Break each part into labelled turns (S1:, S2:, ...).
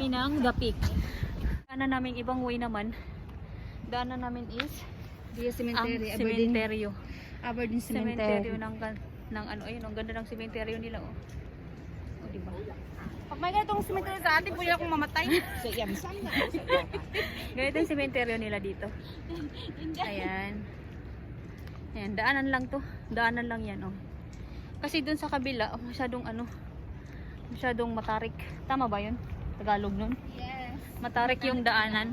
S1: kami ng The Peak. Daanan namin ibang way naman. Daanan namin is
S2: Dia Cemetery,
S1: ang sementeryo.
S2: Aberdeen
S1: Sementeryo ng ano, ayun, ang ganda ng sementeryo nila, oh. Oh, diba?
S2: Pag may ganitong cemetery sa atin, pwede akong mamatay.
S1: Ganito yung sementeryo nila dito. Ayan. Ayan, daanan lang to. Daanan lang yan, oh. Kasi dun sa kabila, oh, masyadong matarik. Tama ba yun? Tagalog nun?
S2: Yes.
S1: Matarik yung daanan.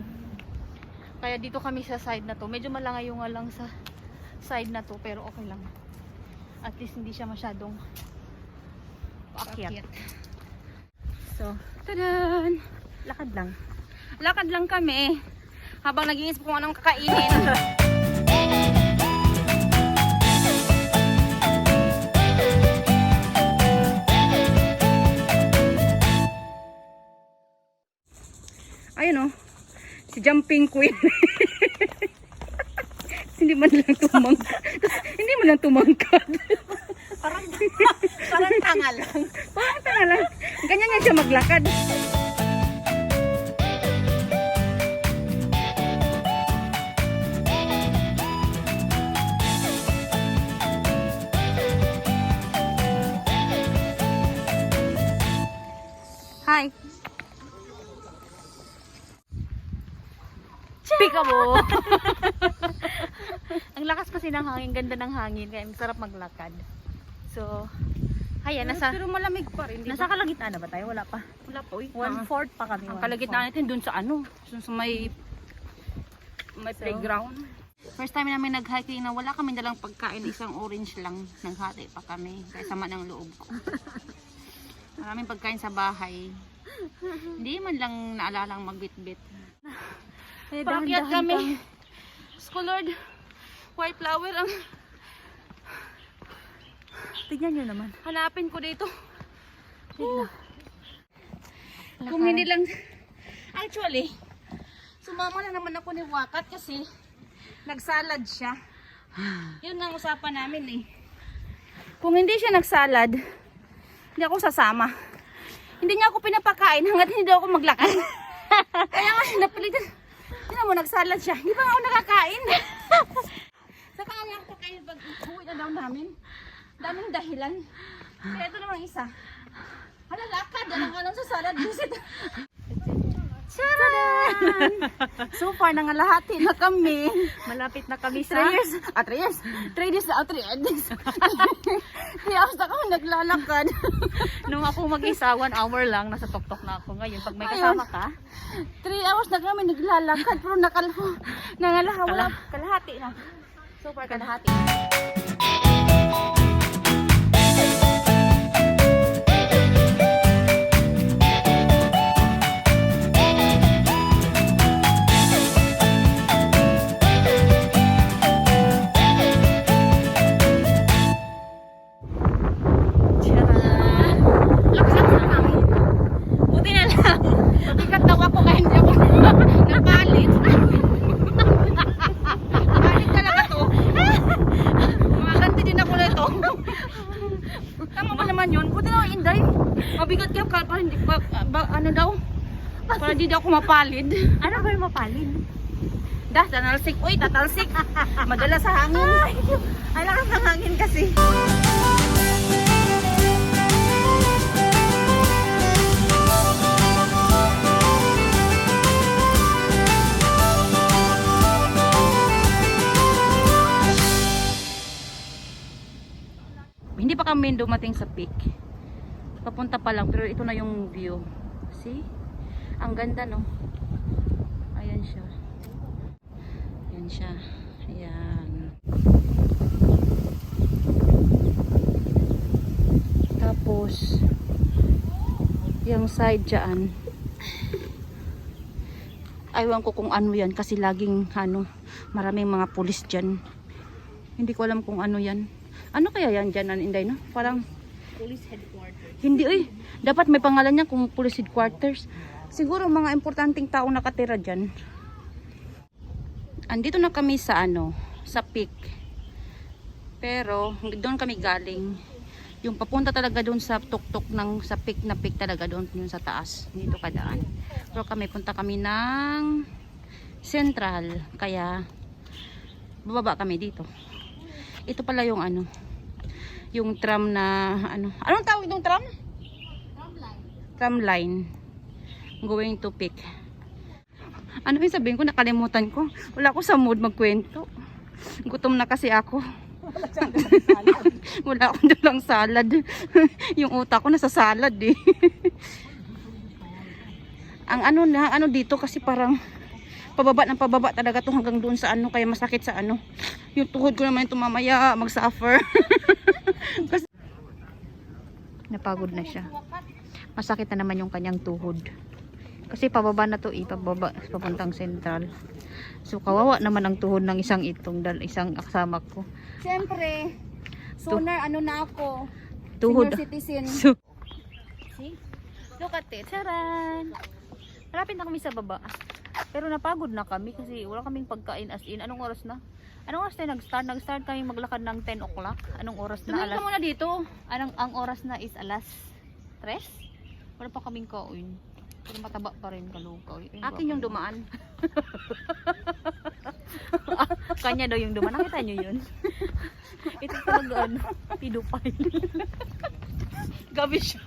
S1: Kaya dito kami sa side na to. Medyo malangayo nga lang sa side na to, pero okay lang. At least hindi siya masyadong paakyat. So,
S2: Tadaan!
S1: lakad lang.
S2: Lakad lang kami. Habang nag-iisip kung anong kakainin. Ayun, oh. Si Jumping Queen. Hindi man lang tumangkad. Hindi man lang tumangkad.
S1: Parang tanga lang.
S2: Parang tanga lang. Ganyan nga siya maglakad. Hi.
S1: Peekaboo! Ang lakas kasi ng hangin, ganda ng hangin, kaya masarap maglakad. So, ayan,
S2: Pero malamig pa rin.
S1: nasa kalagitnaan na ba tayo? Wala pa.
S2: Wala po.
S1: 1/4 pa kami.
S2: Ang kalagitnaan natin dun sa ano, dun sa may playground. First time namin nag-hiking na wala kami dalang pagkain, isang orange lang. Naghati pa kami, kaya sama ng loob ko. Maraming pagkain sa bahay. Hindi man lang naalalang magbitbit. Paakyat kami. Lord, white flower ang
S1: Tignan nyo naman.
S2: hanapin ko dito.
S1: Tignan.
S2: Kung hindi lang, actually, sumama na naman ako ni Wakat kasi nagsalad siya. Yun ang usapan namin eh. Kung hindi siya nagsalad, hindi ako sasama. Hindi niya ako pinapakain hanggat hindi daw ako maglakad. Kaya nga, napilitan. Tignan mo, nagsalad siya. Hindi pa nga ako nakakain. Saka nga niya ako pakain pag uwi na daw namin. Daming dahilan. Kaya ito naman isa. Halalakad, anong sa salad. Visit. Charan! So far, nangalahati na kami.
S1: Malapit na kami
S2: 3
S1: sa...
S2: years. 3 years. 3 days na, 3 days. 3 hours na kami naglalakad.
S1: Nung ako mag-isa, 1 hour lang, nasa tuktok na ako. Ngayon, pag may kasama ka,
S2: 3 hours na kami naglalakad. Pero kalahati na. So far, kalahati.
S1: buti na lang.
S2: Ikat daw ako kaya hindi ako napalit. Palit talaga to. Maganti din ako na ito. Tama ba naman yun? Buti na ako, Inday. Mabigat kayo para hindi ano daw? Para di daw ako mapalid.
S1: Ano ba yung mapalid?
S2: Tatalsik. Uy, tatalsik. Madala sa hangin.
S1: Ay, lakas ng hangin kasi.
S2: Hindi pa kami dumating sa peak. Papunta pa lang, pero ito na yung view. See? Ang ganda, no? Ayan siya. Ayan siya. Ayan. Tapos, yung side dyan. Aywan ko kung ano yan, kasi laging, maraming mga pulis dyan. Hindi ko alam kung ano yan. Ano kaya yan dyan, Inday, no? Parang
S1: Police headquarters.
S2: hindi, dapat may pangalan niya kung police headquarters. Siguro mga importanteng tao nakatira dyan. Andito na kami sa sa peak. Pero doon kami galing. Yung papunta talaga doon sa tuktok ng sa peak na peak talaga doon yun sa taas. Dito kadaan. Pero kami punta kami ng Central, kaya bababa kami dito. Ito pala yung ano, yung tram na ano. Anong tawag itong tram? Tram line. Going to peak. Ano yung sabihin ko? Nakalimutan ko. Wala ako sa mood magkwento. Gutom na kasi ako. Wala akong dalang salad. Yung utak ko nasa salad eh. Ang ano dito kasi parang pababa ng pababa talaga to hanggang doon sa ano, kaya masakit sa ano. Yung tuhod ko naman ito mamaya mag-suffer. Kasi napagod na siya. Masakit na naman yung kanyang tuhod. Kasi pababa na to pababa papuntang Central. So kawawa naman ang tuhod ng isang kasama ko.
S3: Siyempre, sooner ano na ako,
S2: Tuhod.
S3: senior citizen.
S2: So,
S1: See? Look at it. Charan! Malapit na kami sa baba. Pero napagod na kami kasi wala kaming pagkain as in. Anong oras na? Anong oras tayo nag-start? Nag-start kami maglakad ng 10 o'clock. Anong oras na?
S2: tumingin ka muna dito.
S1: Ang oras na is alas 3? Wala pa kaming kain. Pero mataba pa rin kalukaw.
S2: Akin yung dumaan.
S1: Kanya daw yung dumaan. Nakita nyo yun? Ito talaga ano, pedofile. Gabi siya.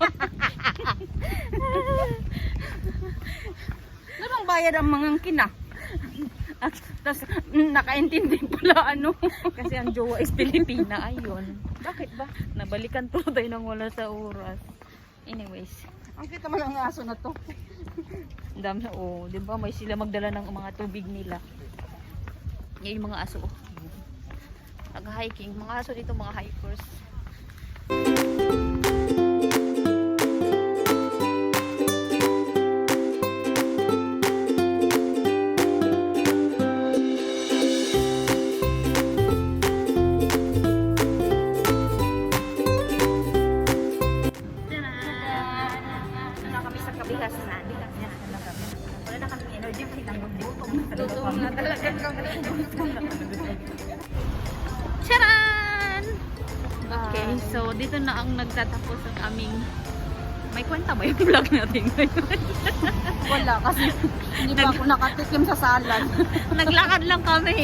S2: Anong bayad ang mga kina? At tas nakaintindi pala ano.
S1: Kasi ang jowa is Pilipina. Ayun.
S2: Bakit ba?
S1: Nabalikan to tayo nang wala sa oras. Anyways.
S2: Ang kita mo lang aso na to.
S1: Ang dami na, oh, di ba? May sila magdala ng mga tubig nila. Yan yung mga aso. Oh. Nag-hiking. Mga aso dito, mga hikers. Wala na kami energy kasi gutom na talaga kami. Charan! Okay, so dito na ang nagtatapos ang aming may kwenta ba yung vlog natin ngayon?
S2: Wala kasi hindi pa ako nakatikim sa salad.
S1: Naglakad lang kami.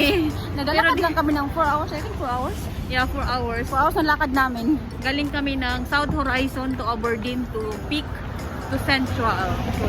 S2: Naglalakad lang kami ng 4 hours. I think 4 hours.
S1: Yeah, 4 hours.
S2: 4 hours ang lakad namin.
S1: Galing kami ng South Horizon to Aberdeen to Peak to Central. So,